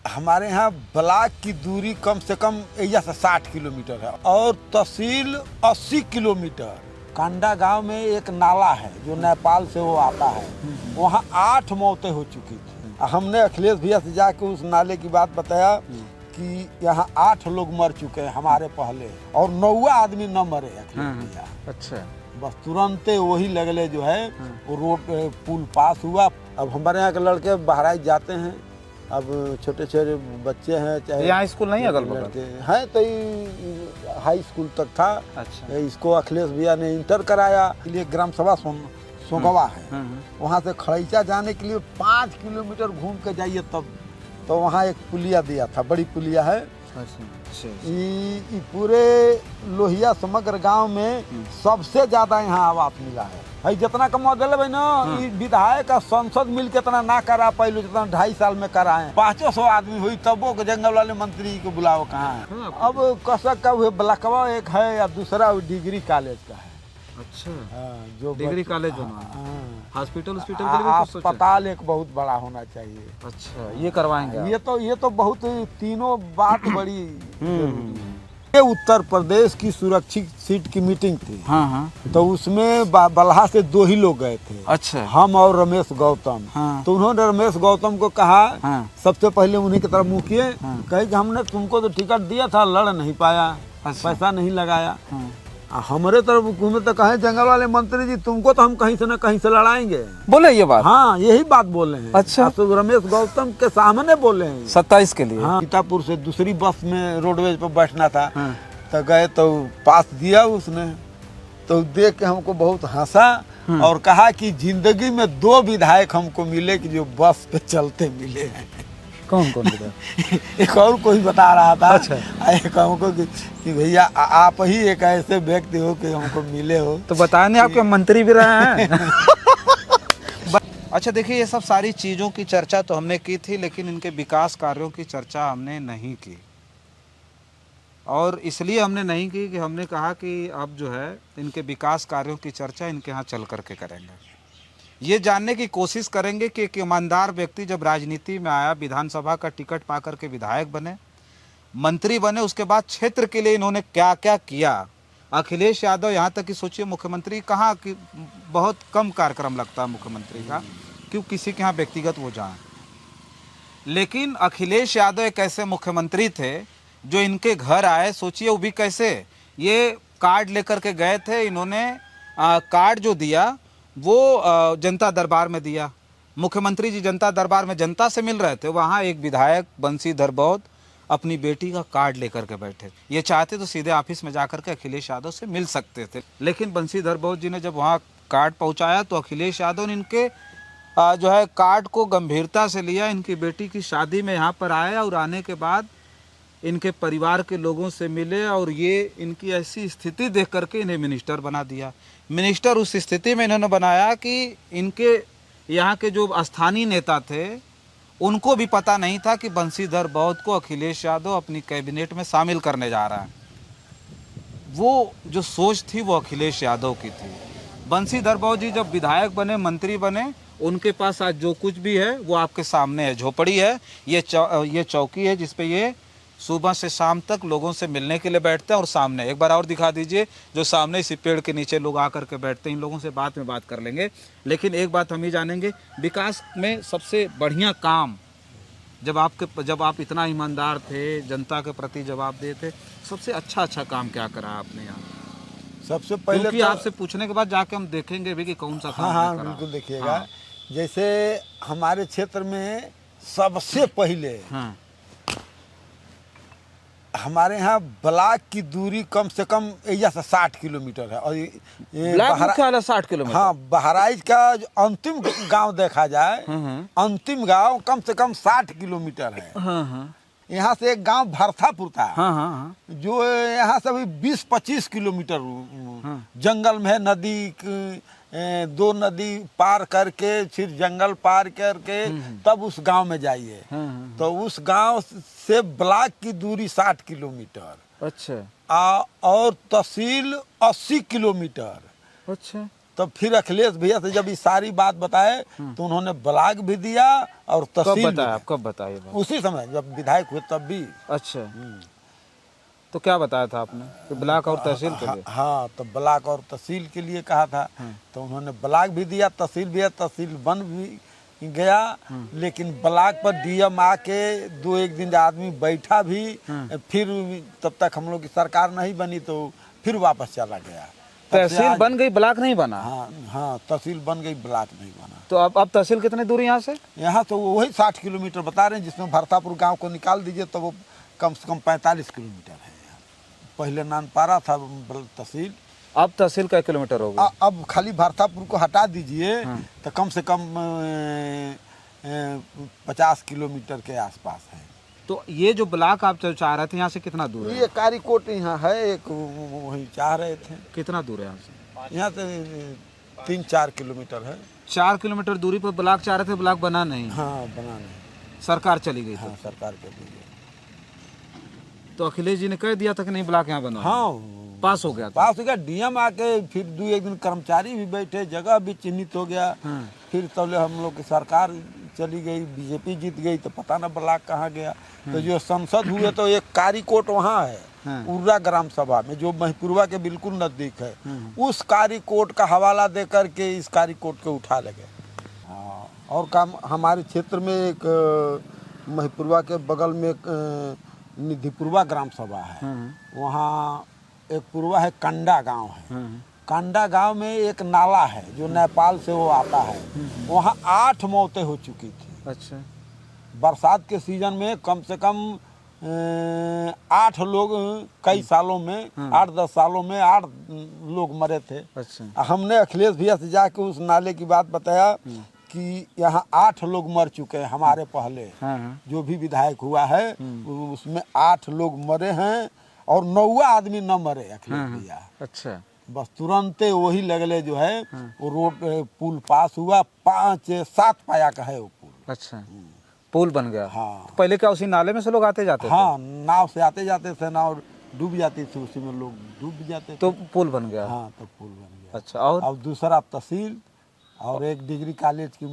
हमारे यहाँ ब्लॉक की दूरी कम से कम एरिया से 60 किलोमीटर है और तहसील 80 किलोमीटर। कांडा गांव में एक नाला है जो नेपाल से वो आता है, वहाँ 8 मौतें हो चुकी थी। हमने अखिलेश भैया से जाके उस नाले की बात बताया कि यहाँ 8 लोग मर चुके हैं हमारे पहले और 9वां आदमी न मरे अखिलेश भैया। अच्छा, बस तुरंत वही लगले जो है वो रोड पुल पास हुआ। अब हमारे यहाँ के लड़के बहराइच जाते हैं, अब छोटे छोटे बच्चे हैं, चाहे यहाँ स्कूल नहीं अगल बगल है तो ये हाई स्कूल तक था। अच्छा, इसको अखिलेश भैया ने इंटर कराया। लिए ग्राम सभा सोगवा है, वहाँ से खड़ैचा जाने के लिए 5 किलोमीटर घूम के जाइए तब तो वहाँ एक पुलिया दिया था, बड़ी पुलिया है। पूरे लोहिया समग्र गांव में सबसे ज्यादा यहाँ आवास मिला है। जितना कमा दिले भाई ना, विधायक का संसद मिल के इतना ना करा पाइलो जितना 2.5 साल में कराए। 500 आदमी हुई तबो के जंगल वाले मंत्री को बुलाओ कहाँ है। अब कसक का हुए ब्लॉकवा एक है या दूसरा डिग्री कॉलेज का है। अच्छा, जो डिग्री कॉलेज बना, हॉस्पिटल के लिए भी अस्पताल एक बहुत बड़ा होना चाहिए। अच्छा, ये करवाएंगे। ये तो बहुत तीनों बात बड़ी। ये उत्तर प्रदेश की सुरक्षित सीट की मीटिंग थी। हाँ। तो उसमें बल्हा से 2 ही लोग गए थे। अच्छा, हम और रमेश गौतम। तो उन्होंने रमेश गौतम को कहा, सबसे पहले उन्हीं की तरफ मुँह किए, कहे कि हमने तुमको तो टिकट दिया था, लड़ नहीं पाया, पैसा नहीं लगाया। हमारे तरफ हुकूमत तो कहे जंगल वाले मंत्री जी तुमको तो हम कहीं से न कहीं से लड़ाएंगे, बोले ये बात। हाँ, यही बात बोले हैं। अच्छा, तो रमेश गौतम के सामने बोले हैं 27 के लिए। हाँ, सीतापुर से दूसरी बस में रोडवेज पर बैठना था। तो गए तो पास दिया उसने, तो देख के हमको बहुत हंसा और कहा कि जिंदगी में 2 विधायक हमको मिले कि जो बस पे चलते मिले हैं। कौन कौन एक और कोई बता रहा था। अच्छा, एक हमको कि भैया आप ही एक ऐसे व्यक्ति हो कि हमको मिले हो। तो बताने आपके मंत्री भी रहे हैं। अच्छा, देखिए, ये सब सारी चीज़ों की चर्चा तो हमने की थी, लेकिन इनके विकास कार्यों की चर्चा हमने नहीं की। और इसलिए हमने नहीं की कि हमने कहा कि अब जो है इनके विकास कार्यों की चर्चा इनके यहाँ चल करके करेंगे। ये जानने की कोशिश करेंगे कि एक ईमानदार व्यक्ति जब राजनीति में आया, विधानसभा का टिकट पा करके विधायक बने, मंत्री बने, उसके बाद क्षेत्र के लिए इन्होंने क्या क्या किया। अखिलेश यादव, यहाँ तक कि सोचिए मुख्यमंत्री कहाँ कि बहुत कम कार्यक्रम लगता है मुख्यमंत्री का, क्यों किसी के यहाँ व्यक्तिगत वो जाए। लेकिन अखिलेश यादव एक ऐसे मुख्यमंत्री थे जो इनके घर आए, सोचिए वो भी कैसे, ये कार्ड लेकर के गए थे। इन्होंने कार्ड जो दिया वो जनता दरबार में दिया। मुख्यमंत्री जी जनता दरबार में जनता से मिल रहे थे, वहाँ एक विधायक बंशीधर बौद्ध अपनी बेटी का कार्ड लेकर के बैठे। ये चाहते तो सीधे ऑफिस में जाकर के अखिलेश यादव से मिल सकते थे, लेकिन बंशीधर बौद्ध जी ने जब वहाँ कार्ड पहुँचाया तो अखिलेश यादव ने इनके जो है कार्ड को गंभीरता से लिया। इनकी बेटी की शादी में यहाँ पर आए और आने के बाद इनके परिवार के लोगों से मिले और ये इनकी ऐसी स्थिति देख करके इन्हें मिनिस्टर बना दिया। मिनिस्टर उस स्थिति में इन्होंने बनाया कि इनके यहाँ के जो स्थानीय नेता थे उनको भी पता नहीं था कि बंशीधर बौद्ध को अखिलेश यादव अपनी कैबिनेट में शामिल करने जा रहा है। वो जो सोच थी वो अखिलेश यादव की थी। बंशीधर बौद्ध जी जब विधायक बने, मंत्री बने, उनके पास आज जो कुछ भी है वो आपके सामने है। झोपड़ी है, ये चौकी है जिस पे ये सुबह से शाम तक लोगों से मिलने के लिए बैठते हैं। और सामने एक बार और दिखा दीजिए, जो सामने इसी पेड़ के नीचे लोग आकर के बैठते हैं। इन लोगों से बाद में बात कर लेंगे, लेकिन एक बात हम ही जानेंगे, विकास में सबसे बढ़िया काम जब आप इतना ईमानदार थे, जनता के प्रति जवाब देते, सबसे अच्छा काम क्या करा आपने यहाँ? सबसे पहले क्योंकि आपसे पूछने के बाद जाके हम देखेंगे भी कि कौन सा काम हाँ, बिल्कुल देखिएगा। जैसे हमारे क्षेत्र में सबसे पहले हमारे यहाँ ब्लॉक की दूरी कम से कम एरिया से 60 किलोमीटर है और ये 60 किलोमीटर। हाँ, बहराइच का जो अंतिम गांव देखा जाए, अंतिम गांव कम से कम 60 किलोमीटर है। यहाँ से एक गांव भरथापुर था, जो यहाँ से अभी 20-25 किलोमीटर जंगल में है। नदी 2 नदी पार करके फिर जंगल पार करके तब उस गांव में जाइए। तो उस गांव से ब्लॉक की दूरी 60 किलोमीटर। अच्छा, और तहसील 80 किलोमीटर। अच्छा, तब फिर अखिलेश भैया से जब ये सारी बात बताए तो उन्होंने ब्लॉक भी दिया और कब तहसील भी बताया दिया। आप, कब बताया ये बात? उसी समय जब विधायक हुए तब भी। अच्छा, तो क्या बताया था आपने कि ब्लॉक और तहसील के लिए? हाँ, तो ब्लॉक और तहसील के लिए कहा था, तो उन्होंने ब्लॉक भी दिया, तहसील भी है, तहसील बन भी गया, लेकिन ब्लॉक पर डीएम आके 2-1 दिन आदमी बैठा भी, फिर तब तक हम लोग की सरकार नहीं बनी तो फिर वापस चला गया। तब से तहसील आज- बन गई, ब्लॉक नहीं बना। हाँ हाँ, तहसील बन गई, ब्लॉक नहीं बना। तो अब तहसील कितने दूर यहाँ से? यहाँ तो वही 60 किलोमीटर बता रहे हैं, जिसमें भरतापुर गांव को निकाल दीजिए तो वो कम से कम 45 किलोमीटर है। पहले नानपारा था तहसील, अब तहसील का किलोमीटर हो गया। अब खाली भरतापुर को हटा दीजिए तो कम से कम 50 किलोमीटर के आसपास है। तो ये जो ब्लॉक आप चाह रहे थे यहाँ से कितना दूर है? ये कारीकोट यहाँ है, एक वही चाह रहे थे। कितना दूर है यहाँ से? यहाँ से 3-4 किलोमीटर है। 4 किलोमीटर दूरी पर ब्लॉक चाह रहे थे, ब्लॉक बना नहीं, हाँ, बना नहीं। सरकार चली गई। हाँ, सरकार के लिए। तो अखिलेश जी ने कह दिया था कि नहीं ब्लॉक यहाँ बना। हाँ, पास हो गया था। पास हो गया, डीएम आके फिर 2-1 दिन कर्मचारी भी बैठे, जगह भी चिन्हित हो गया। फिर तब हम लोग की सरकार चली गई, बीजेपी जीत गई, तो पता ना ब्लॉक कहाँ गया। तो जो संसद हुए तो एक कारीकोट वहाँ है, उर्रा ग्राम सभा में, जो महिपुरवा के बिल्कुल नजदीक है। उस कारीकोट का हवाला दे करके इस कारीकोट को उठा लगे। हाँ, और काम हमारे क्षेत्र में एक महिपुरवा के बगल में एक निधिपुरवा ग्राम सभा है। वहाँ एक पूर्वा है, कंडा गांव है। कंडा गांव में एक नाला है जो नेपाल से वो आता है। वहाँ 8 मौतें हो चुकी थी। अच्छा, बरसात के सीजन में कम से कम 8 लोग कई सालों में, 8-10 सालों में 8 लोग मरे थे। अच्छा, हमने अखिलेश भैया से जाके उस नाले की बात बताया कि यहाँ 8 लोग मर चुके हैं हमारे पहले। जो भी विधायक हुआ है उसमें 8 लोग मरे हैं और 9वां आदमी न मरे अखिलेश भैया। अच्छा, बस तुरंते वही लगले जो है वो रोड पुल पास हुआ, 5-7 पाया का है वो पुल। अच्छा, पुल बन गया। हाँ, तो पहले क्या उसी नाले में से लोग आते जाते थे? हाँ, नाव से आते जाते थे, नाव डूब जाती थी, उसी में लोग डूब जाते थे। तो पुल बन गया। हाँ, तो पुल बन गया। अच्छा, और अब दूसरा तहसील और एक डिग्री कॉलेज की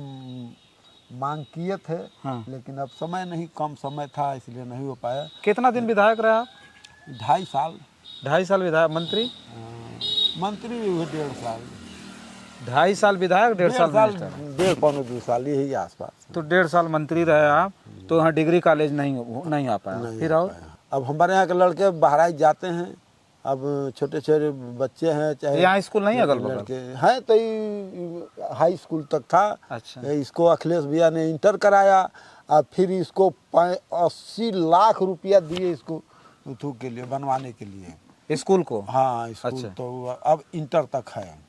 मांग किए थे। लेकिन अब समय नहीं, कम समय था, इसलिए नहीं हो पाया। कितना दिन विधायक रहे आप? 2.5 साल। 2.5 साल विधायक? मंत्री? मंत्री भी हुए 1.5 साल। 2.5 साल विधायक, 1.5 साल मिनिस्टर। 1.5-2 साल यही आसपास। तो 1.5 साल मंत्री रहे आप, तो यहाँ डिग्री कॉलेज नहीं आ पाया। फिर और अब हमारे यहाँ के लड़के बहराइच जाते हैं। अब छोटे बच्चे हैं, चाहे यहाँ स्कूल नहीं अगल बगल लड़के हैं, तो ये हाई स्कूल तक था। अच्छा, इसको अखिलेश भैया ने इंटर कराया और फिर इसको 80 लाख रुपया दिए इसको उथू के लिए, बनवाने के लिए स्कूल को। हाँ, स्कूल। अच्छा। तो अब इंटर तक है।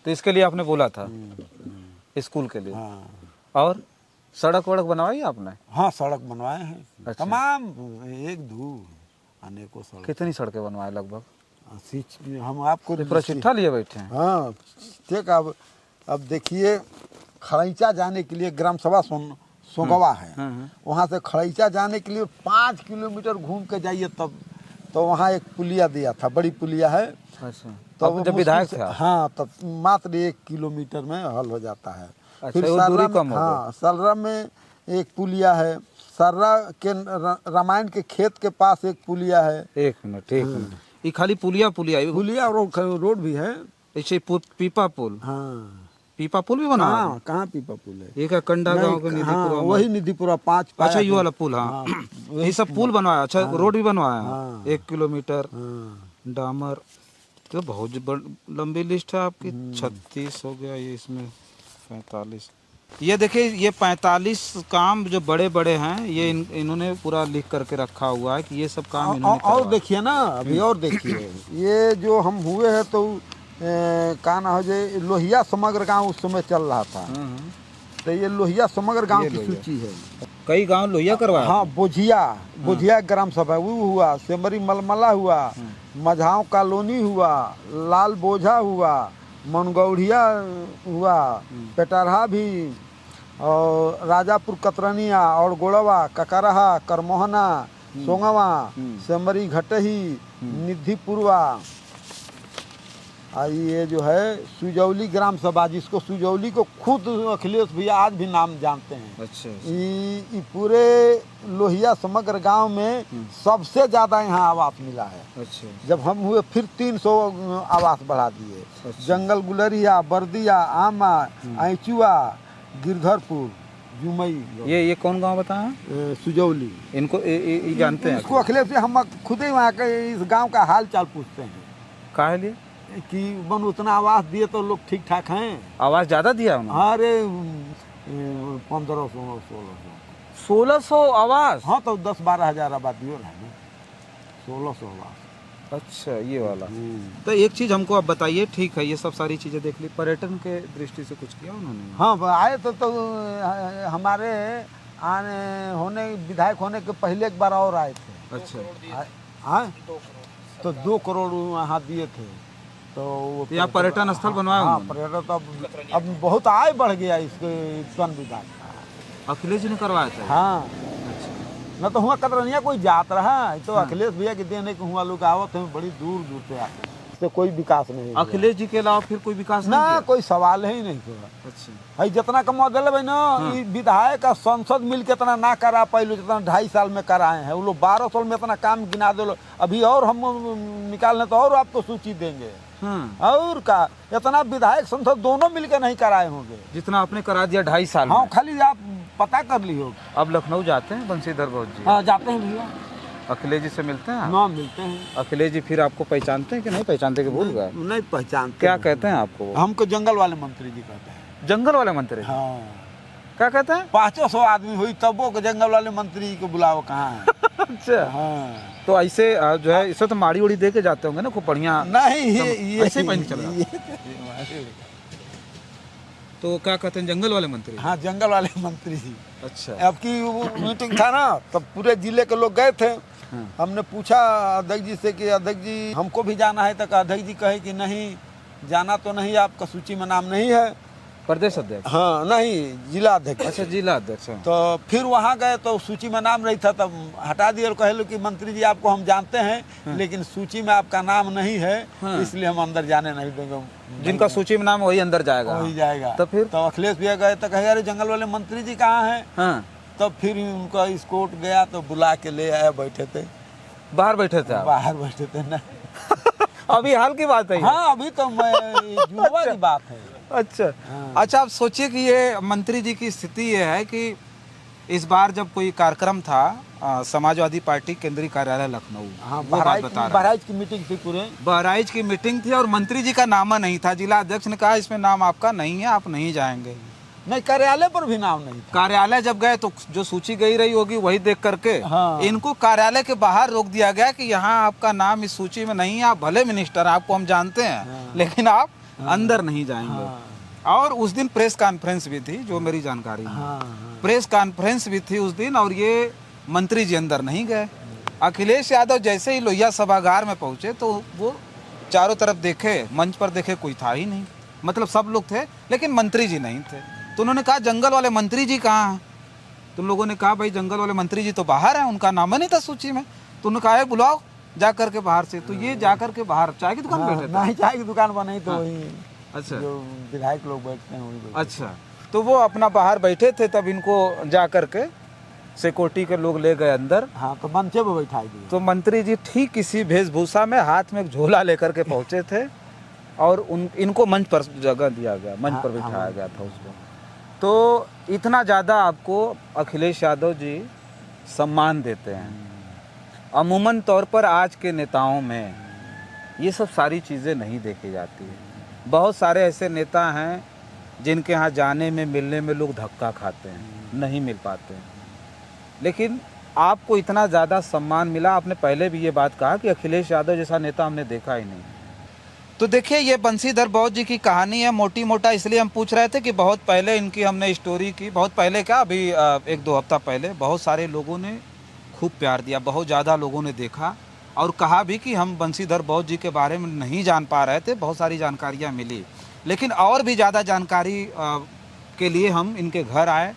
तो इसके लिए आपने बोला था स्कूल के लिए। हाँ, और सड़क वड़क बनवाई आपने? हाँ, सड़क बनवाए हैं। अच्छा। तमाम 1-2 अनेकों सड़क। कितनी सड़कें बनवाए लगभग? हम आपको पूरा चिट्ठा लिए बैठे हैं। हाँ, ठीक। अब देखिए, खड़ैचा जाने के लिए ग्राम सभा सोगवा है, वहाँ से खड़ैचा जाने के लिए 5 किलोमीटर घूम के जाइए तब। तो वहाँ एक पुलिया दिया था, बड़ी पुलिया है। अच्छा, तो अब जब विधायक थे? हाँ, तब मात्र 1 किलोमीटर में हल हो जाता है। अच्छा, फिर वो सर्रा दूरी में- कम हो गई। हाँ, सर्रा में एक पुलिया है। सर्रा के रामायण के खेत के पास एक पुलिया है। एक मिनट। ये खाली पुलिया पुलिया और रोड भी है। ऐसे पीपा पुल। हाँ, पीपा पुल भी बना? कहाँ पीपा पुल है? एक है कंडा गांव के नहीं, निधिपुरा हाँ, में। वही निधिपुरा 5 पाया। अच्छा, ये वाला पुल। हाँ, ये सब पुल बनवाया। अच्छा, रोड भी बनवाया। हाँ। 1 किलोमीटर हाँ, डामर। तो बहुत लंबी लिस्ट है आपकी। 36 हो गया, ये इसमें 45। ये देखिए, ये 45 काम जो बड़े बड़े हैं, ये इन्होंने पूरा लिख करके रखा हुआ है कि ये सब काम इन्होंने और करवाया। देखिए ना, अभी और देखिए, ये जो हम हुए हैं तो का ना हो जाए, लोहिया समग्र गांव उस समय चल रहा था। तो ये लोहिया समग्र गांव की सूची है। कई गांव लोहिया करवाया। हाँ, बोझिया ग्राम सभा वो हुआ, सेमरी मलमला हुआ, मझाव कॉलोनी हुआ, लाल बोझा हुआ, मनगौड़िया हुआ, पेटरहा भी, और राजापुर कतरनिया और गोड़वा, ककरहा, करमोहना, सोंगवा, सेमरी घटही, निधिपुरवा, और ये जो है सुजौली ग्राम सभा, जिसको सुजौली को खुद अखिलेश भैया आज भी नाम जानते हैं। अच्छा ये पूरे लोहिया समग्र गांव में सबसे ज़्यादा यहाँ आवास मिला है। अच्छा जब हम हुए फिर 300 आवास बढ़ा दिए। जंगल गुलरिया, बर्दिया, आमा, ऐचुआ, गिरधरपुर, जुमई। ये कौन गांव बताया? सुजौली। इनको ये जानते हैं? इसको अखिलेश भैया हम खुद ही वहाँ के इस गांव का हाल चाल पूछते हैं। काहे लिए? कि बन उतना आवास दिए तो लोग ठीक ठाक हैं। आवास ज़्यादा दिया उन्होंने? अरे 1500 1600 आवास? हाँ, तो 10-12 हज़ार आबादी हो रहा है ना, 1600 आवास। अच्छा, ये वाला। तो एक चीज़ हमको आप बताइए, ठीक है ये सब सारी चीज़ें देख ली, पर्यटन के दृष्टि से कुछ किया उन्होंने? हाँ, आए तो हमारे आने होने विधायक होने के पहले एक बार और आए थे। अच्छा। हाँ, तो 2 करोड़ वहाँ दिए थे। तो यहाँ पर्यटन स्थल बनवाया? हाँ, पर्यटन तो अब बहुत आय बढ़ गया इसके वन विभाग का। अखिलेश जी ने करवाया था? हाँ। अच्छा। न तो हुआ कतरनिया कोई जात रहा, तो अखिलेश भैया के देने के हुआ लोग आवत हैं बड़ी दूर दूर से आते हैं, इससे कोई विकास नहीं। अखिलेश जी के अलावा फिर कोई विकास ना, नहीं किया? कोई सवाल ही नहीं हुआ। अच्छा। भाई जितना कमा दिल भाई ना, ये विधायक का संसद मिल के इतना ना करा पाइलो जितना 2.5 साल में कराए हैं। वो लोग 12 साल में इतना काम गिना दो। अभी और हम निकालने तो और आपको सूची देंगे। और का इतना विधायक संसद दोनों मिलके नहीं कराए होंगे जितना आपने करा दिया 2.5 साल में। हाँ, खाली आप पता कर लियो। अब लखनऊ जाते हैं बंशीधर बहुत जी? हाँ, जाते हैं भैया। अखिलेश जी से मिलते हैं? ना, मिलते हैं। अखिलेश जी फिर आपको पहचानते हैं कि नहीं पहचानते? कि भूल गए? नहीं पहचानते। क्या कहते हैं आपको? हमको जंगल वाले मंत्री जी कहते हैं। जंगल वाले मंत्री? हाँ। क्या कहते हैं? 500 आदमी हुई तबो के जंगल वाले मंत्री को बुलाओ कहाँ है? अच्छा। हाँ। तो ऐसे जो है इसे तो माड़ी उड़ी दे के जाते होंगे ना, खूब बढ़िया? नहीं, ये ऐसे ही पहन के चल रहा। तो क्या कहते हैं, जंगल वाले मंत्री? हाँ, जंगल वाले मंत्री जी। अच्छा। अब की वो मीटिंग था ना, तब पूरे जिले के लोग गए थे। हमने पूछा अध्यक्ष जी से कि अध्यक्ष जी हमको भी जाना है, तक अध्यक्ष जी कहे कि नहीं जाना तो नहीं, आपका सूची में नाम नहीं है। प्रदेश अध्यक्ष? हाँ, नहीं, जिला अध्यक्ष। अच्छा, जिला अध्यक्ष। तो फिर वहाँ गए तो सूची में नाम नहीं था, तब हटा दिए और कहे लो कि मंत्री जी आपको हम जानते हैं, लेकिन सूची में आपका नाम नहीं है, इसलिए हम अंदर जाने नहीं देंगे। जिनका सूची में नाम वही अंदर जाएगा? वही जाएगा। तो फिर तो अखिलेश भैया गए तो कहे अरे जंगल वाले मंत्री जी कहाँ हैं? हाँ। तब फिर उनका स्कोर्ट गया तो बुला के ले आया। बैठे थे बाहर, बैठे थे आप? बाहर बैठे थे ना। अभी हाल की बात है? हाँ, अभी तो मैं जुड़वा की बात है। अच्छा। अच्छा, आप सोचिए कि ये मंत्री जी की स्थिति ये है कि इस बार जब कोई कार्यक्रम था समाजवादी पार्टी केंद्रीय कार्यालय लखनऊ, हाँ, वो बात बता रहा हूं। बहराइच की मीटिंग थी, पूरे बहराइच की मीटिंग थी और मंत्री जी का नाम नहीं था। जिला अध्यक्ष ने कहा इसमें नाम आपका नहीं है, आप नहीं जाएंगे। नहीं, कार्यालय पर भी नाम नहीं था। कार्यालय जब गए तो जो सूची गई रही होगी वही देख करके हाँ। इनको कार्यालय के बाहर रोक दिया गया कि यहाँ आपका नाम इस सूची में नहीं है, आप भले मिनिस्टर, आपको हम जानते हैं, लेकिन आप अंदर नहीं जाएंगे। और उस दिन प्रेस कॉन्फ्रेंस भी थी, जो मेरी जानकारी है। प्रेस कॉन्फ्रेंस भी थी उस दिन, और ये मंत्री जी अंदर नहीं गए। अखिलेश यादव जैसे ही लोहिया सभागार में पहुंचे तो वो चारों तरफ देखे, मंच पर देखे, कोई था ही नहीं। मतलब सब लोग थे लेकिन मंत्री जी नहीं थे। तो उन्होंने कहा जंगल वाले मंत्री जी कहाँ हैं? तो लोगों ने कहा भाई जंगल वाले मंत्री जी तो बाहर हैं, उनका नाम नहीं था सूची में। तो उन्होंने कहा बुलाओ जा करके बाहर से। तो ये जा करके बाहर चाय की दुकान बैठे थे? नहीं, चाय की दुकान पर नहीं, तो वही अच्छा, जो विधायक लोग बैठते हैं वही बैठते। अच्छा। तो वो अपना बाहर बैठे थे, तब इनको जा करके सिक्योरिटी के लोग ले गए अंदर। हाँ, तो मंचे पे बैठा दिए। तो मंत्री जी ठीक इसी वेशभूषा में हाथ में एक झोला लेकर के पहुंचे थे और इनको मंच पर जगह दिया गया, मंच पर बिठाया गया था उसको। तो इतना ज़्यादा आपको अखिलेश यादव जी सम्मान देते हैं। अमूमन तौर पर आज के नेताओं में ये सब सारी चीज़ें नहीं देखी जाती है। बहुत सारे ऐसे नेता हैं जिनके यहाँ जाने में, मिलने में लोग धक्का खाते हैं, नहीं मिल पाते हैं। लेकिन आपको इतना ज़्यादा सम्मान मिला। आपने पहले भी ये बात कहा कि अखिलेश यादव जैसा नेता हमने देखा ही नहीं। तो देखिए, ये बंशीधर बहुत जी की कहानी है, मोटी मोटा इसलिए हम पूछ रहे थे कि बहुत पहले इनकी हमने स्टोरी की, बहुत पहले क्या, अभी 1-2 हफ्ता पहले बहुत सारे लोगों ने खूब प्यार दिया, बहुत ज़्यादा लोगों ने देखा और कहा भी कि हम बंशीधर बहुत जी के बारे में नहीं जान पा रहे थे, बहुत सारी जानकारियाँ मिली। लेकिन और भी ज़्यादा जानकारी के लिए हम इनके घर आए,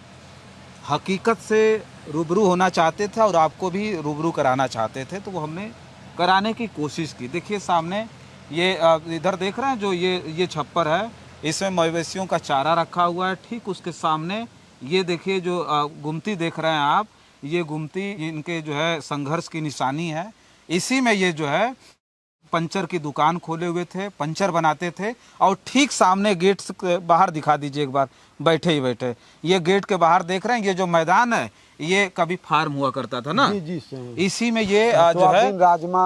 हकीकत से रूबरू होना चाहते थे और आपको भी रूबरू कराना चाहते थे, तो वो हमने कराने की कोशिश की। देखिए सामने ये इधर देख रहे हैं जो ये छप्पर है, इसमें मवेशियों का चारा रखा हुआ है। ठीक उसके सामने ये देखिए जो गुमती देख रहे हैं आप, ये गुमती इनके जो है संघर्ष की निशानी है। इसी में ये जो है पंचर की दुकान खोले हुए थे, पंचर बनाते थे। और ठीक सामने गेट से बाहर दिखा दीजिए एक बार, बैठे ही बैठे, ये गेट के बाहर देख रहे हैं, ये जो मैदान है ये कभी फार्म हुआ करता था ना, जी जी सही। इसी में ये जो है राजमा,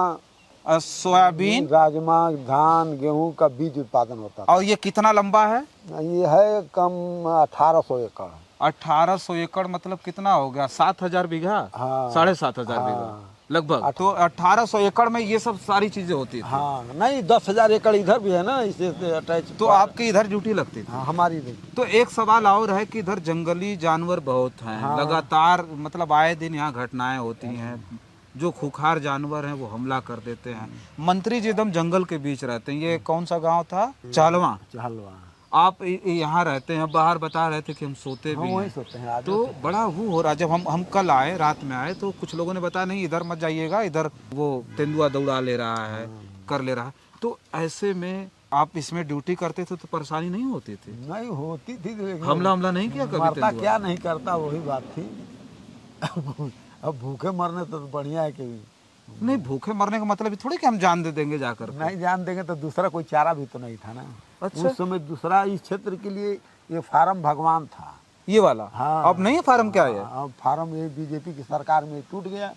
सोयाबीन, राजमा, धान, गेहूं का बीज उत्पादन होता था। और ये कितना लंबा है? ये है कम 1800 एकड़। 1800 एकड़ मतलब कितना हो गया? 7000 बीघा, हाँ। 7500 बीघा लगभग। तो 1800 एकड़ में ये सब सारी चीजें होती थी। हाँ, नहीं 10,000 एकड़ इधर भी है ना, इसे अटैच। तो आपके इधर ड्यूटी लगती थी? हाँ, हमारी भी। तो एक सवाल और है कि इधर जंगली जानवर बहुत हैं। हाँ। लगातार मतलब आए दिन यहाँ घटनाएं होती हैं, जो खूंखार जानवर हैं वो हमला कर देते हैं। मंत्री जी एकदम जंगल के बीच रहते हैं। ये कौन सा गांव था? चालवा। हलवा। आप यहाँ रहते हैं, बाहर बता रहे थे कि हम सोते भी वहीं हैं। सोते हैं। तो बड़ा वो हो रहा, जब हम कल आए, रात में आए, तो कुछ लोगों ने बताया नहीं इधर मत जाइएगा, इधर वो तेंदुआ दौड़ा ले रहा है, कर ले रहा है। तो ऐसे में आप इसमें ड्यूटी करते थे तो परेशानी नहीं होती थी? नहीं होती थी, लेकिन हमला नहीं किया कभी? मरता तेंदुआ क्या नहीं करता, वही बात थी। अब भूखे मरने तो बढ़िया है कि नहीं, भूखे मरने का मतलब थोड़ी कि हम जान दे देंगे जाकर। नहीं जान देंगे तो दूसरा कोई चारा भी तो नहीं था ना। अच्छा। उस समय दूसरा इस क्षेत्र के लिए ये फार्म भगवान था, ये वाला। हाँ। अब नहीं है फार्म? क्या है अब फार्म ये बीजेपी की सरकार में टूट गया,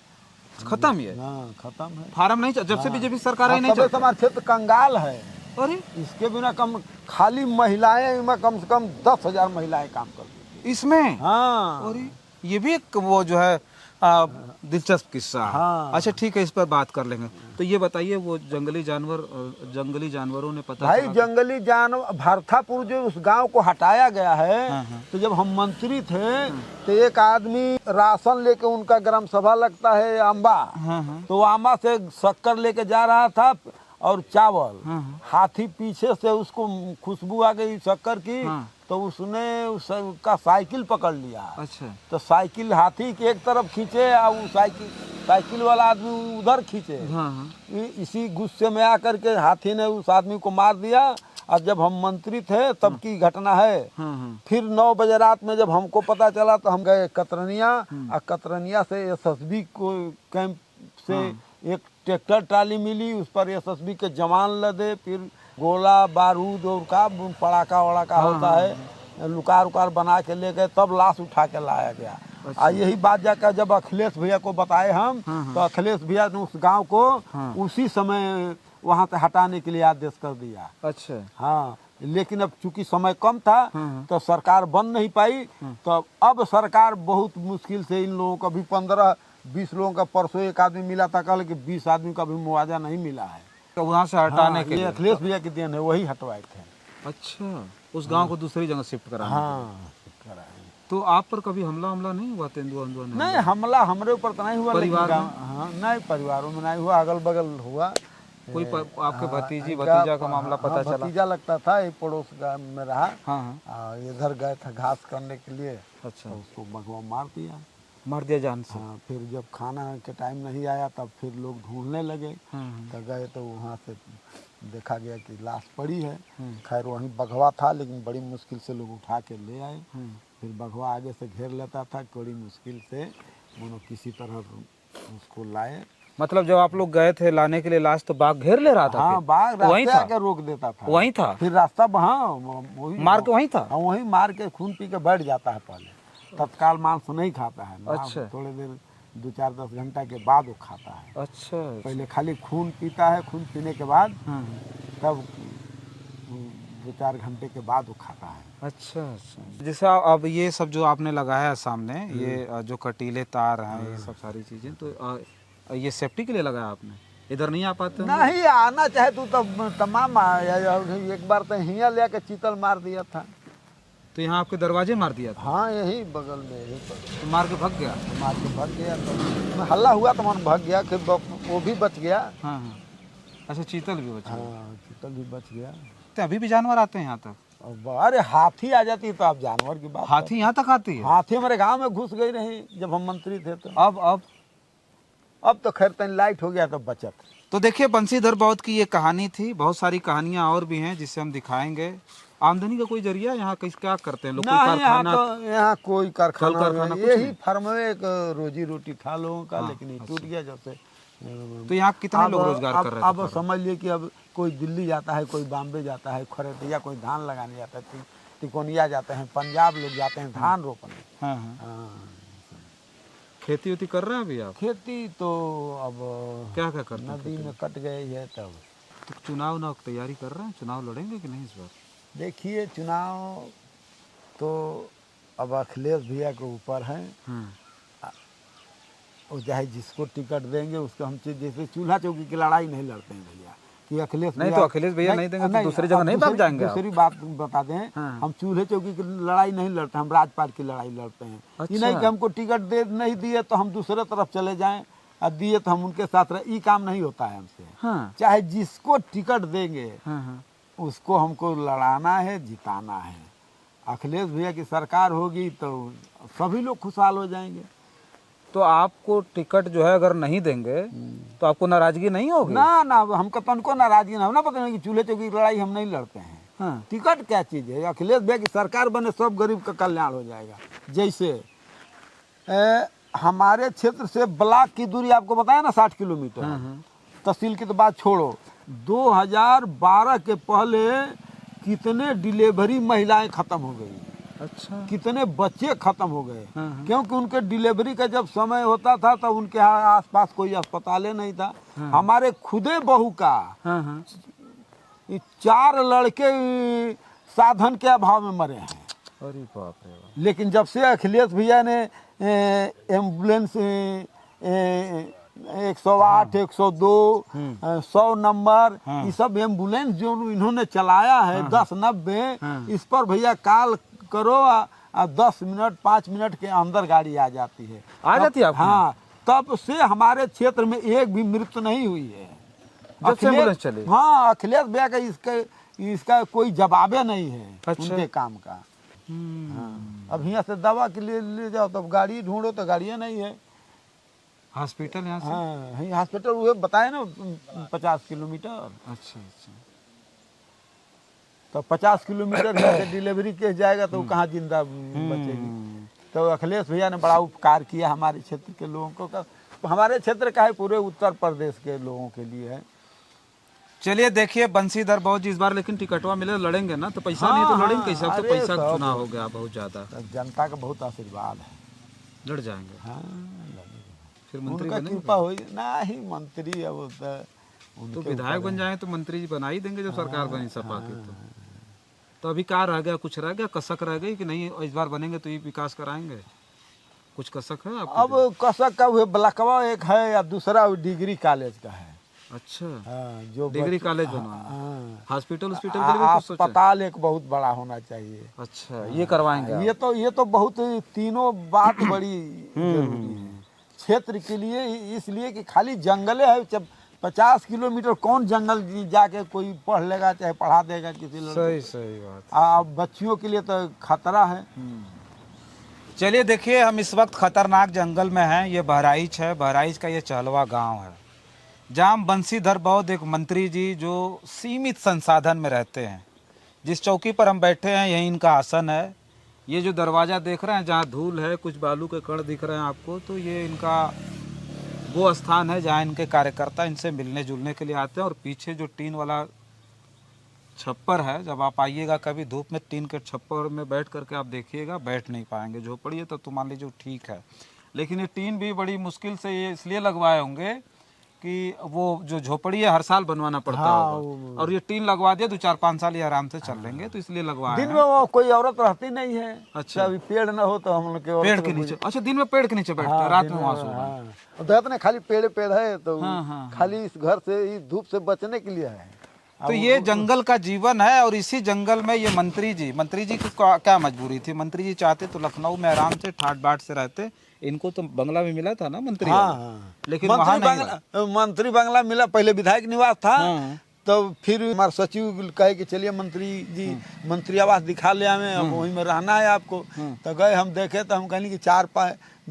खत्म? ये हाँ खत्म है फार्म नहीं, जब से बीजेपी सरकार आई नहीं अब हमारा क्षेत्र कंगाल है। अरे इसके बिना कम खाली महिलाएं में कम से कम 10,000 महिलाएं काम करती थी इसमें। हाँ। और ये भी एक वो जो है दिलचस्प किस्सा है। हाँ। अच्छा ठीक है, इस पर बात कर लेंगे। तो ये बताइए वो जंगली जानवरों ने पता भाई चला जंगली जानवर भरथापुर जो उस गांव को हटाया गया है। हाँ, हाँ। तो जब हम मंत्री थे तो एक आदमी राशन लेके, उनका ग्राम सभा लगता है अम्बा, हाँ, हाँ। तो अम्बा से शक्कर लेके जा रहा था और चावल, हाँ। हाथी पीछे से उसको खुशबू आ गई शक्कर की, हाँ। तो उसने उसका साइकिल पकड़ लिया। अच्छा। तो साइकिल हाथी के एक तरफ खींचे और वो साइकिल वाला आदमी उधर खींचे। हाँ, हाँ। इसी गुस्से में आकर के हाथी ने उस आदमी को मार दिया। और जब हम मंत्री थे तब की घटना है। हाँ, हाँ। फिर 9 बजे रात में जब हमको पता चला तो हम गए कतरनिया, और कतरनिया से एसएसबी को कैंप से एक ट्रैक्टर ट्राली मिली, उस पर एसएसबी के जवान लदे, फिर गोला बारूद और का पड़ाका वड़ाका होता है, लुकार उकार बना के ले गए, तब लाश उठा के लाया गया। अच्छा। यही बात जाकर जब अखिलेश भैया को बताए हम, तो अखिलेश भैया ने उस गांव को उसी समय वहां से हटाने के लिए आदेश कर दिया। अच्छा। हाँ, लेकिन अब चूंकि समय कम था तो सरकार बन नहीं पाई। तो अब सरकार बहुत मुश्किल से इन लोगों का भी 15-20 लोगों का, परसों एक आदमी मिला था, कल कि 20 आदमी का भी मुआवजा नहीं मिला है। तो वहाँ से हटाने के ये लिए अखिलेश भैया की देन है, वही हटवाए थे। अच्छा, उस गांव को दूसरी जगह शिफ्ट करा। हाँ। तो आप पर कभी हमला नहीं हुआ? तेंदुआ नहीं, हमला हमरे ऊपर तो नहीं हुआ, परिवार लेकिन में? हाँ, नहीं परिवारों में नहीं हुआ, अगल बगल हुआ। कोई आपके भतीजा का मामला पता चला? भतीजा लगता था, एक पड़ोस में रहा। हाँ। इधर गए थे घास करने के लिए, अच्छा। तो उसको भगवा मार दिया जान से। हाँ, फिर जब खाना के टाइम नहीं आया तब फिर लोग ढूंढने लगे। हाँ। तो गए तो वहाँ से देखा गया कि लाश पड़ी है। खैर वहीं बघवा था, लेकिन बड़ी मुश्किल से लोग उठा के ले आए। फिर बघवा आगे से घेर लेता था, बड़ी मुश्किल से उन्होंने किसी तरह उसको लाए। मतलब जब आप लोग गए थे लाने के लिए लाश, तो बाघ घेर ले रहा था? हाँ, बाघ वहीं रास्ते था? आके रोक देता था। वहीं था? फिर रास्ता वही मार के वहीं था? हाँ, वहीं मार के खून पी के बैठ जाता है। पहले तत्काल मांस नहीं खाता है। अच्छा। थोड़े देर 2-4-10 घंटा के बाद वो खाता है। अच्छा। पहले खाली खून पीता है, खून पीने के बाद तब 2-4 घंटे के बाद वो खाता है। अच्छा। जैसे अब ये सब जो आपने लगाया सामने, ये जो कटीले तार हैं, ये सब सारी चीजें, तो ये सेफ्टी के लिए लगाया आपने? इधर नहीं आ पाते? नहीं आना चाहे तो तब तमाम आया। एक बार तो हिया ले के चीतल मार दिया था। तो यहाँ आपके दरवाजे मार दिया था? हाँ, यही बगल में, यही पर। तो मार के भाग गया? मार के भाग गया, तो हल्ला हुआ तो मन भाग गया, फिर वो भी बच गया। हाँ। अच्छा, चीतल भी बच गया? हाँ, चीतल भी बच गया। तो अभी भी जानवर आते हैं यहाँ तक? अरे हाथी आ जाती तो आप जानवर की बात। हाथी यहाँ तक आती है? हाथी हमारे गांव में घुस गई रही जब हम मंत्री थे तो। अब अब तो खैर तन लाइट हो गया तो बचत। तो देखिए बंसीधर बौद्ध की ये कहानी थी, बहुत सारी कहानियां और भी हैं जिससे हम दिखाएंगे। आमदनी का कोई जरिया यहाँ किस क्या करते हैं लोग? कोई नहीं, यहाँ कारखाना? तो यहाँ कोई कारखाना कारखाना कुछ यही नहीं? फार्म में एक रोजी रोटी था लोगों का, हाँ, लेकिन ये टूट गया जब से। तो यहाँ कितने लोग रोजगार कर रहे थे? अब समझ लिए कि अब कोई दिल्ली जाता है, कोई बॉम्बे जाता है खरीदिया, कोई धान लगाने जाता है, तिकोनिया जाते हैं, पंजाब लोग जाते हैं धान रोपने। हाँ हाँ। हाँ, खेती उती कर रहे हैं अभी आप? खेती तो अब क्या क्या करते हैं? नदी में कट गई है तब। तो चुनाव ना तैयारी कर रहे हैं, चुनाव लड़ेंगे कि नहीं इस बार? देखिए चुनाव तो अब अखिलेश भैया के ऊपर है, और चाहे जिसको टिकट देंगे उसको हम जैसे चूल्हा चौकी की लड़ाई नहीं लड़ते हैं भैया कि अखिलेश नहीं, तो अखिलेश भैया नहीं देंगे तो दूसरी जगह नहीं भाग जाएंगे आप? दूसरी बात बता दें, हाँ। हम चूल्हे चौकी की लड़ाई नहीं लड़ते, हम राजपाट की लड़ाई लड़ते हैं। अच्छा। ये नहीं कि हमको टिकट दे नहीं दिए तो हम दूसरे तरफ चले जाएं, और दिए तो हम उनके साथ रहे, ये काम नहीं होता है हमसे। हाँ चाहे जिसको टिकट देंगे हाँ हाँ। उसको हमको लड़ाना है, जिताना है। अखिलेश भैया की सरकार होगी तो सभी लोग खुशहाल हो जाएंगे। तो आपको टिकट जो है अगर नहीं देंगे तो आपको नाराजगी नहीं होगी? ना ना, हमको तनको नाराजगी ना हो ना, पता नहीं कि चूल्हे चौकी की लड़ाई हम नहीं लड़ते हैं। हाँ। टिकट क्या चीज़ है? अखिलेश भैया की सरकार बने, सब गरीब का कल्याण हो जाएगा। जैसे हमारे क्षेत्र से ब्लॉक की दूरी आपको बताया ना 60 किलोमीटर, तहसील की तो बात छोड़ो, 2012 के पहले कितने डिलीवरी महिलाएं खत्म हो गई, अच्छा। कितने बच्चे खत्म हो गए, हाँ। क्योंकि उनके डिलीवरी का जब समय होता था तो उनके यहाँ आसपास कोई अस्पताल नहीं था। हमारे खुदे बहू का हाँ हाँ। 4 लड़के साधन के अभाव में मरे हैं। अरे बाप रे बाप। लेकिन जब से अखिलेश भैया ने एम्बुलेंस 108, 102, 100 नंबर, ये सब एम्बुलेंस जो इन्होंने चलाया है 10-90, इस पर भैया कॉल करो, 10 मिनट 5 मिनट के अंदर गाड़ी आ जाती है। आ जाती है आपके? हाँ, तब से हमारे क्षेत्र में एक भी मृत्यु नहीं हुई है। जब से एम्बुलेंस चली? हाँ, अखिलेश भैया का इसका कोई जवाबे नहीं है। अच्छा। उनके काम का। हाँ, अब यहाँ से दवा के लिए ले जाओ तब गाड़ी ढूंढो तो गाड़ियाँ नहीं है। हॉस्पिटल यहाँ से? हाँ, यही हॉस्पिटल वो बताए ना 50 किलोमीटर। अच्छा अच्छा। तो 50 किलोमीटर यहाँ से डिलीवरी केस जाएगा तो वो कहाँ जिंदा बचेगी। तो अखिलेश भैया ने बड़ा उपकार किया हमारे क्षेत्र के लोगों को, हमारे क्षेत्र का है, पूरे उत्तर प्रदेश के लोगों के लिए है। चलिए देखिए बंसीधर बौद्ध जी इस बार लेकिन टिकटवा मिले लड़ेंगे ना? तो पैसा नहीं तो लड़ेंगे कैसे? अब तो अरे पैसा सब। चुनाव हो गया बहुत ज्यादा। जनता का बहुत आशीर्वाद है। लड़ जाएंगे? हाँ, फिर मंत्री उनका बनेंगे? कृपा हो ना ही मंत्री अब तो विधायक बन जाए तो मंत्री जी बना ही देंगे जब सरकार बनी सपा की। तो अभी क्या रह गया? कुछ रह गया? कसक रह गई कि नहीं इस बार बनेंगे तो ये विकास कराएंगे? कुछ कसक है आपको? अब कसक का हुए ब्लॉकवा एक है, या दूसरा डिग्री कॉलेज का है। अच्छा। हाँ, जो डिग्री कॉलेज बनवाना, हॉस्पिटल के लिए भी कुछ सोचा? अस्पताल एक बहुत बड़ा होना चाहिए। अच्छा, ये करवाएंगे आप? ये तो बहुत तीनों बात बड़ी जरूरी है क्षेत्र के लिए, इसलिए कि खाली जंगले है। जब 50 किलोमीटर कौन जंगल जाके कोई पढ़ लेगा, चाहे पढ़ा देगा किसी लड़के? सही बात। बच्चियों के लिए तो खतरा है। चलिए देखिए हम इस वक्त खतरनाक जंगल में हैं। ये बहराइच है, बहराइच का ये चहलवा गांव है, जहाँ बंसीधर बौद्ध एक मंत्री जी जो सीमित संसाधन में रहते हैं। जिस चौकी पर हम बैठे हैं यही इनका आसन है। ये जो दरवाज़ा देख रहे हैं जहाँ धूल है, कुछ बालू के कण दिख रहे हैं आपको, तो ये इनका वो स्थान है जहाँ इनके कार्यकर्ता इनसे मिलने जुलने के लिए आते हैं। और पीछे जो टीन वाला छप्पर है, जब आप आइएगा कभी धूप में, टीन के छप्पर में बैठ करके आप देखिएगा, बैठ नहीं पाएंगे। झोपड़ी है तो मान लीजिए ठीक है, लेकिन ये टीन भी बड़ी मुश्किल से ये इसलिए लगवाए होंगे कि वो जो झोपड़ी है हर साल बनवाना पड़ता होगा, और ये टीन लगवा दिया 2-4-5 साल ये आराम से चल लेंगे, तो इसलिए लगवाए। दिन में वो कोई औरत रहती नहीं है। अच्छा। अभी पेड़ ना हो तो हम लोग के पेड़ के नीचे? अच्छा, दिन में पेड़ के नीचे बैठते हैं, रात में वहाँ सोते हैं। ने खाली पेड़ है तो खाली इस घर से इस धूप से बचने के लिए है। तो ये जंगल का जीवन है, और इसी जंगल में ये मंत्री जी की क्या मजबूरी थी? मंत्री जी चाहते तो लखनऊ में आराम से ठाट बाट से रहते। इनको तो बंगला भी मिला था ना मंत्री? हाँ, लेकिन वहाँ नहीं। मंत्री बंगला मिला, पहले विधायक निवास था। तो फिर हमारे सचिव कहे कि चलिए मंत्री जी मंत्री आवास दिखा ले हमें, अब वहीं में रहना है आपको। तो गए, हम देखे तो हम कहने कि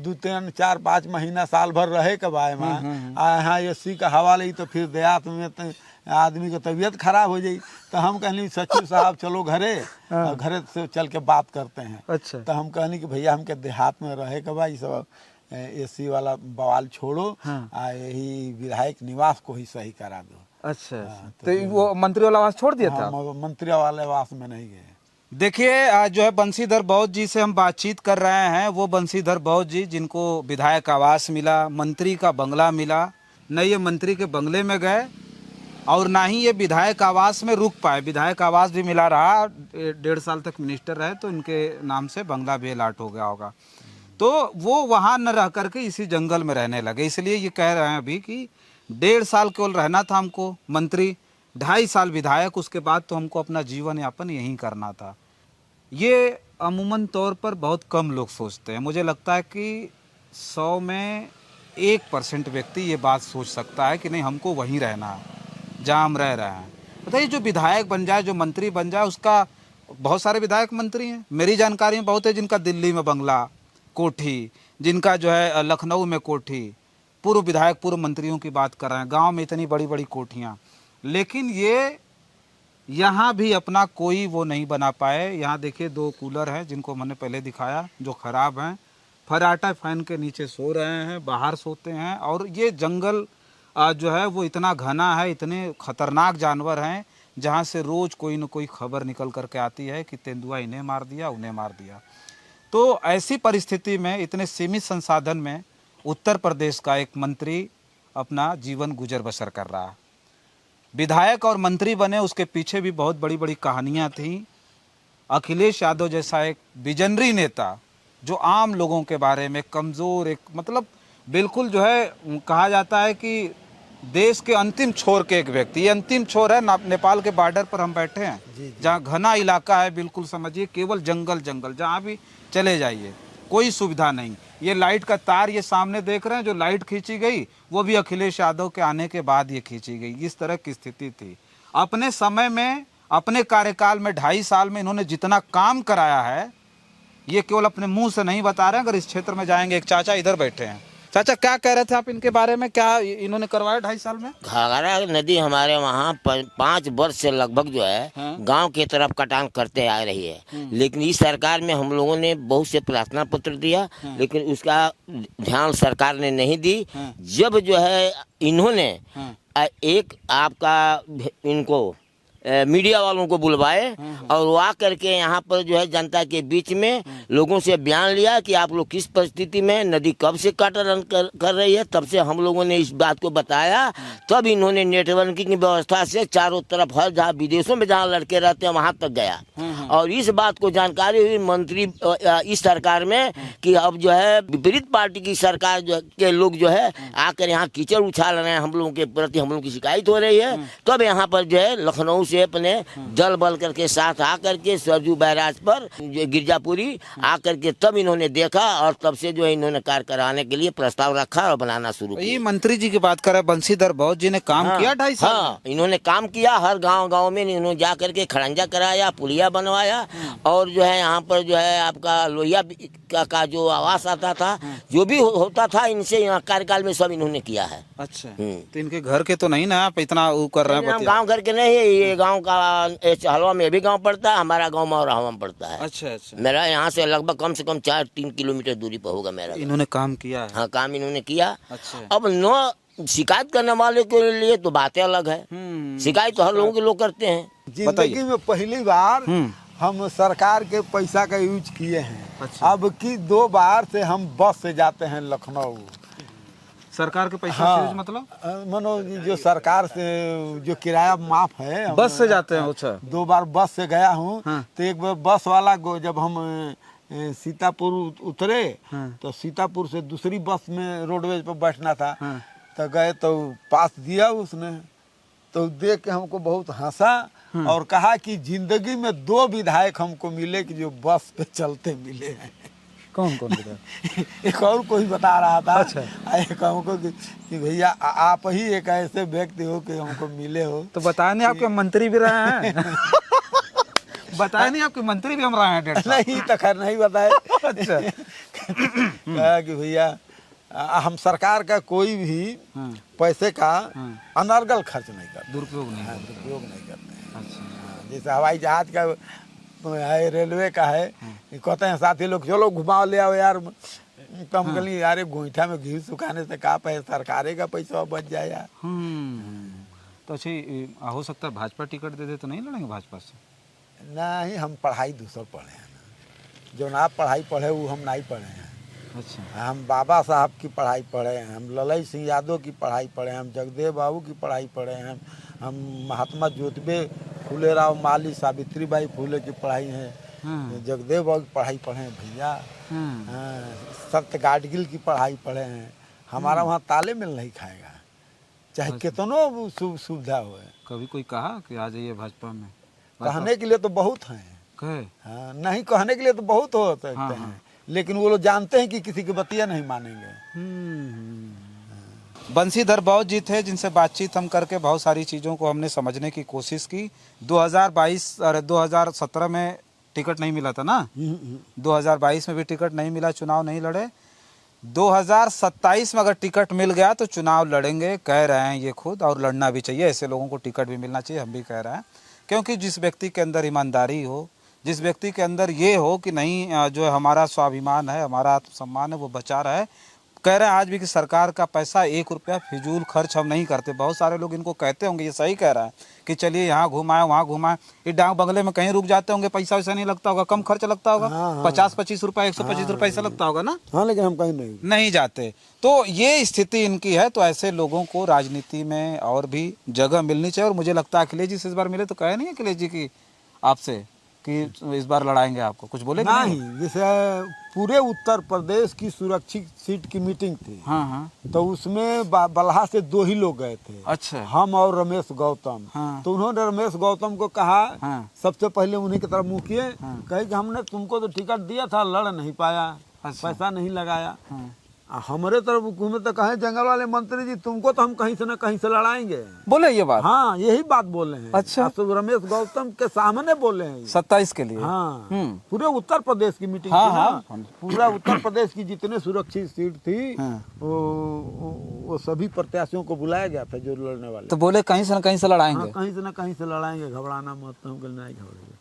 2-3-4-5 महीना साल भर रहे के बा एमा आ यहाँ एसी का हवा लगी तो फिर देहात में तो आदमी की तबीयत खराब हो जाई। तो हम कहनी सचिव साहब चलो घरे और घरे से चल के बात करते हैं। अच्छा। तो हम कहनी कि भैया हमके देहात में रहे के बा, ये सब एसी वाला बवाल छोड़ो आ यही विधायक निवास को ही सही करा दो। अच्छा, तो वो मंत्री वाला आवास छोड़ दिया था? हम मंत्री वाले आवास में नहीं गए। देखिए जो है बंशीधर बहुत जी से हम बातचीत कर रहे हैं, वो बंशीधर बहुत जी जिनको विधायक आवास मिला, मंत्री का बंगला मिला, न ये मंत्री के बंगले में गए और ना ही ये विधायक आवास में रुक पाए। विधायक आवास भी मिला रहा, 1.5 साल तक मिनिस्टर रहे तो इनके नाम से बंगला भी अलाट हो गया होगा। तो वो वहाँ न रह करके इसी जंगल में रहने लगे। इसलिए ये कह रहे हैं अभी कि 1.5 साल केवल रहना था हमको मंत्री, 2.5 साल विधायक, उसके बाद तो हमको अपना जीवन यापन यहीं करना था। ये अमूमन तौर पर बहुत कम लोग सोचते हैं। मुझे लगता है कि 100 में 1% व्यक्ति ये बात सोच सकता है कि नहीं हमको वहीं रहना है जहाँ हम रह रहे हैं। बताइए जो विधायक बन जाए, जो मंत्री बन जाए, उसका बहुत सारे विधायक मंत्री हैं, मेरी जानकारी में बहुत है जिनका दिल्ली में बंगला, कोठी, जिनका जो है लखनऊ में कोठी, पूर्व विधायक पूर्व मंत्रियों की बात कर रहे हैं, गांव में इतनी बड़ी बड़ी कोठियाँ, लेकिन ये यहाँ भी अपना कोई वो नहीं बना पाए। यहाँ देखिए 2 कूलर हैं जिनको मैंने पहले दिखाया जो ख़राब हैं, फर्राटा फैन के नीचे सो रहे हैं, बाहर सोते हैं। और ये जंगल जो है वो इतना घना है, इतने खतरनाक जानवर हैं जहाँ से रोज़ कोई न कोई खबर निकल करके आती है कि तेंदुआ इन्हें मार दिया, उन्हें मार दिया। तो ऐसी परिस्थिति में, इतने सीमित संसाधन में उत्तर प्रदेश का एक मंत्री अपना जीवन गुजर बसर कर रहा है। विधायक और मंत्री बने उसके पीछे भी बहुत बड़ी बड़ी कहानियाँ थीं। अखिलेश यादव जैसा एक विजनरी नेता जो आम लोगों के बारे में कमज़ोर, एक मतलब बिल्कुल जो है कहा जाता है कि देश के अंतिम छोर के एक व्यक्ति, ये अंतिम छोर है, नेपाल के बॉर्डर पर हम बैठे हैं जहाँ घना इलाका है, बिल्कुल समझिए केवल जंगल जंगल, जहाँ भी चले जाइए कोई सुविधा नहीं। ये लाइट का तार ये सामने देख रहे हैं, जो लाइट खींची गई वो भी अखिलेश यादव के आने के बाद ये खींची गई। इस तरह की स्थिति थी। अपने समय में, अपने कार्यकाल में 2.5 साल में इन्होंने जितना काम कराया है ये केवल अपने मुंह से नहीं बता रहे हैं। अगर इस क्षेत्र में जाएंगे, एक चाचा इधर बैठे हैं, चाचा क्या कह रहे थे आप इनके बारे में, क्या इन्होंने करवाया 2.5 साल में? घाघरा नदी हमारे वहाँ 5 वर्ष से लगभग जो है गांव की तरफ कटान करते आ रही है, लेकिन इस सरकार में हम लोगों ने बहुत से प्रार्थना पत्र दिया, लेकिन उसका ध्यान सरकार ने नहीं दी। जब जो है इन्होंने एक आपका इनको मीडिया वालों को बुलवाए और वो आ करके यहाँ पर जो है जनता के बीच में लोगों से बयान लिया कि आप लोग किस परिस्थिति में, नदी कब से कटान कर रही है। तब से हम लोगों ने इस बात को बताया, तब इन्होंने नेटवर्किंग की व्यवस्था से चारों तरफ हर जहाँ विदेशों में जहाँ लड़के रहते हैं वहाँ तक गया और इस बात को जानकारी हुई मंत्री इस सरकार में कि अब जो है विपरीत पार्टी की सरकार जो के लोग जो है आकर यहाँ कीचड़ उछाल रहे हैं, हम लोगों के प्रति हम लोगों की शिकायत हो रही है। तब यहाँ पर जो है लखनऊ से अपने दल बल करके साथ आकर के सरजू बैराज पर गिरजापुरी आकर के तब इन्होंने देखा और तब से जो है इन्होंने कार्य कराने के लिए प्रस्ताव रखा और बनाना शुरू किया। ये मंत्री जी की बात कर रहे हैं, बंशीधर बहुत जी ने काम किया 2.5 साल। हाँ, इन्होंने काम किया, हर गांव में इन्होंने जा करके खड़ंजा कराया, पुलिया बनवाया और जो है यहाँ पर जो है आपका लोहिया का जो आवास आता था, जो भी होता था, इनसे यहाँ कार्यकाल में सब इन्होंने किया है। अच्छा, तो इनके घर के तो नहीं ना आप इतना वो कर रहे हैं? गाँव घर के नहीं है, ये गाँव का हलवा में भी गाँव पड़ता है, हमारा गाँव मौरहवा में पड़ता है। अच्छा अच्छा, मेरा यहाँ से लगभग कम से कम 4-3 किलोमीटर दूरी पर होगा मेरा। इन्होंने काम किया है? हाँ, काम इन्होंने किया। अच्छा, अब न शिकायत करने वाले के लिए तो बातें अलग है, शिकायत तो हर लोगों के लोग करते हैं। जिंदगी में पहली बार हम सरकार के पैसा का यूज किए हैं। अच्छा। अब की 2 बार से हम बस से जाते हैं लखनऊ। सरकार के पैसा से यूज मतलब मनो जो सरकार से जो किराया माफ है, बस से जाते हैं। अच्छा, 2 बार बस से गया हूँ। तो एक बार बस वाला जब हम सीतापुर उतरे तो सीतापुर से दूसरी बस में रोडवेज पर बैठना था, तो गए तो पास दिया उसने, तो देख के हमको बहुत हंसा और कहा कि जिंदगी में 2 विधायक हमको मिले कि जो बस पे चलते मिले हैं। कौन कौन विधायक? एक और कोई बता रहा था। अच्छा। एक हमको कि भैया आप ही एक ऐसे व्यक्ति हो कि हमको मिले हो। तो बताया नहीं आपके मंत्री भी रहे हैं? बताया नहीं आपके मंत्री भी हम रहे हैं? नहीं तो खैर नहीं बताए। अच्छा, कहा कि भैया हम सरकार का कोई भी पैसे का अनर्गल खर्च नहीं करते, दुरुपयोग नहीं। दुरुपयोग नहीं करते हैं। अच्छा। जैसे हवाई जहाज का है, रेलवे का है, कहते हैं साथी लोग चलो घुमाओ ले आओ यार, तो हम कहली यार गोईठा में घी सुखाने से का पैसा, सरकारे का पैसा बच जाए यार। तो अच्छी हो सकता है भाजपा टिकट दे दे तो नहीं लड़ेंगे भाजपा से? नहीं, हम पढ़ाई दूसर पढ़े हैं ना, जो आप पढ़ाई पढ़े वो हम नहीं पढ़े हैं। अच्छा। हम बाबा साहब की पढ़ाई पढ़े हैं, हम ललई सिंह यादव की पढ़ाई पढ़े हैं, हम जगदेव बाबू की पढ़ाई पढ़े हैं, हम महात्मा ज्योतिबा फूले राव माली, सावित्री बाई फूले की पढ़ाई है, जगदेव बाबू की पढ़ाई पढ़े हैं भैया, सत्य गाडगिल की पढ़ाई पढ़े हैं। हमारा वहाँ ताले मिल नहीं खाएगा, चाहे कितनों सुविधा हो। कभी कोई कहा कि आ जाइए भाजपा में? कहने के लिए तो बहुत हैं, कहे हाँ, नहीं कहने के लिए तो बहुत हो सकते हैं, लेकिन वो लोग जानते हैं कि किसी की बतिया नहीं मानेंगे। बंसीधर बौद्ध जी थे जिनसे बातचीत हम करके बहुत सारी चीज़ों को हमने समझने की कोशिश की। 2022 और 2017 में टिकट नहीं मिला था ना, 2022 में भी टिकट नहीं मिला, चुनाव नहीं लड़े। 2027 में अगर टिकट मिल गया तो चुनाव लड़ेंगे, कह रहे हैं ये खुद, और लड़ना भी चाहिए। ऐसे लोगों को टिकट भी मिलना चाहिए, हम भी कह रहे हैं, क्योंकि जिस व्यक्ति के अंदर ईमानदारी हो, जिस व्यक्ति के अंदर ये हो कि नहीं जो हमारा स्वाभिमान है, हमारा आत्मसम्मान है, वो बचा रहा है। कह रहे हैं आज भी कि सरकार का पैसा 1 रुपया फिजूल खर्च हम नहीं करते। बहुत सारे लोग इनको कहते होंगे, ये सही कह रहा है कि चलिए यहाँ घुमाएं वहाँ घुमाएं, ये डाक बंगले में कहीं रुक जाते होंगे, पैसा वैसा नहीं लगता होगा, कम खर्च लगता होगा, 50-25 रुपये 125 रुपये ऐसा लगता होगा ना। हाँ, लेकिन हम कहीं नहीं जाते। तो ये स्थिति इनकी है। तो ऐसे लोगों को राजनीति में और भी जगह मिलनी चाहिए। और मुझे लगता है अखिलेश जी से इस बार मिले तो कहे नहीं अखिलेश जी की आपसे कि इस बार लड़ाएंगे आपको, कुछ बोले नहीं? जैसे पूरे उत्तर प्रदेश की सुरक्षित सीट की मीटिंग थी, तो उसमें बल्हा से 2 ही लोग गए थे। अच्छा। हम और रमेश गौतम। तो उन्होंने रमेश गौतम को कहा, सबसे पहले उन्हीं की तरफ मुँह किए, कहे कि हमने तुमको तो टिकट दिया था, लड़ नहीं पाया, पैसा नहीं लगाया। हमारे तरफ घूमे तो कहे जंगल वाले मंत्री जी तुमको तो हम कहीं से न कहीं से लड़ाएंगे, बोले ये बात। हाँ, यही बात बोल रहे हैं। अच्छा। तो रमेश गौतम के सामने बोले हैं 27 के लिए। हाँ, पूरे उत्तर प्रदेश की मीटिंग थी ना, पूरा उत्तर प्रदेश की जितने सुरक्षित सीट थी वो सभी प्रत्याशियों को बुलाया गया था जो लड़ने वाले। तो बोले कहीं से न कहीं से लड़ाएंगे। कहीं से न कहीं से लड़ाएंगे, घबराना मत। हम नहीं घबराएंगे।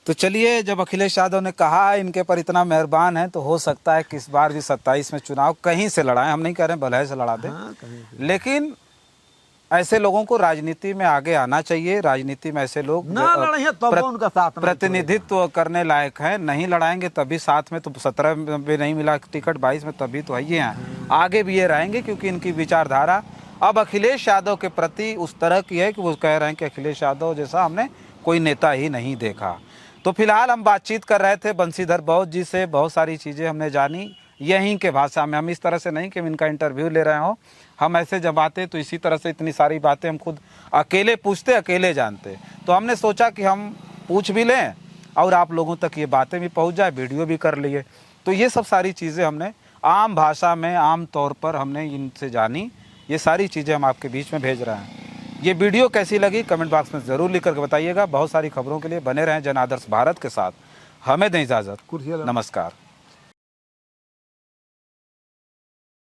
तो चलिए, जब अखिलेश यादव ने कहा इनके पर इतना मेहरबान है, तो हो सकता है कि इस बार भी 27 में चुनाव कहीं से लड़ाएं। हम नहीं कह रहे हैं भले से लड़ा दें, लेकिन ऐसे लोगों को राजनीति में आगे आना चाहिए। राजनीति में ऐसे लोग उनका साथ प्रतिनिधित्व करने लायक है। नहीं लड़ाएंगे तभी साथ में, तो 17 में नहीं मिला टिकट, 22 में तभी तो है, हैं आगे भी ये रहेंगे, क्योंकि इनकी विचारधारा अब अखिलेश यादव के प्रति उस तरह की है कि वो कह रहे हैं कि अखिलेश यादव जैसा हमने कोई नेता ही नहीं देखा। तो फिलहाल हम बातचीत कर रहे थे बंसीधर बौद्ध जी से, बहुत सारी चीज़ें हमने जानी यहीं के भाषा में। हम इस तरह से नहीं कि हम इनका इंटरव्यू ले रहे हों, हम ऐसे जब आते तो इसी तरह से इतनी सारी बातें हम खुद अकेले पूछते, अकेले जानते। तो हमने सोचा कि हम पूछ भी लें और आप लोगों तक ये बातें भी पहुंच जाए, वीडियो भी कर लिए। तो ये सब सारी चीज़ें हमने आम भाषा में, आम तौर पर हमने इनसे जानी। ये सारी चीज़ें हम आपके बीच में भेज रहे हैं। ये वीडियो कैसी लगी कमेंट बॉक्स में ज़रूर लिख करके बताइएगा। बहुत सारी खबरों के लिए बने रहें जन आदर्श भारत के साथ। हमें दें इजाज़त, नमस्कार।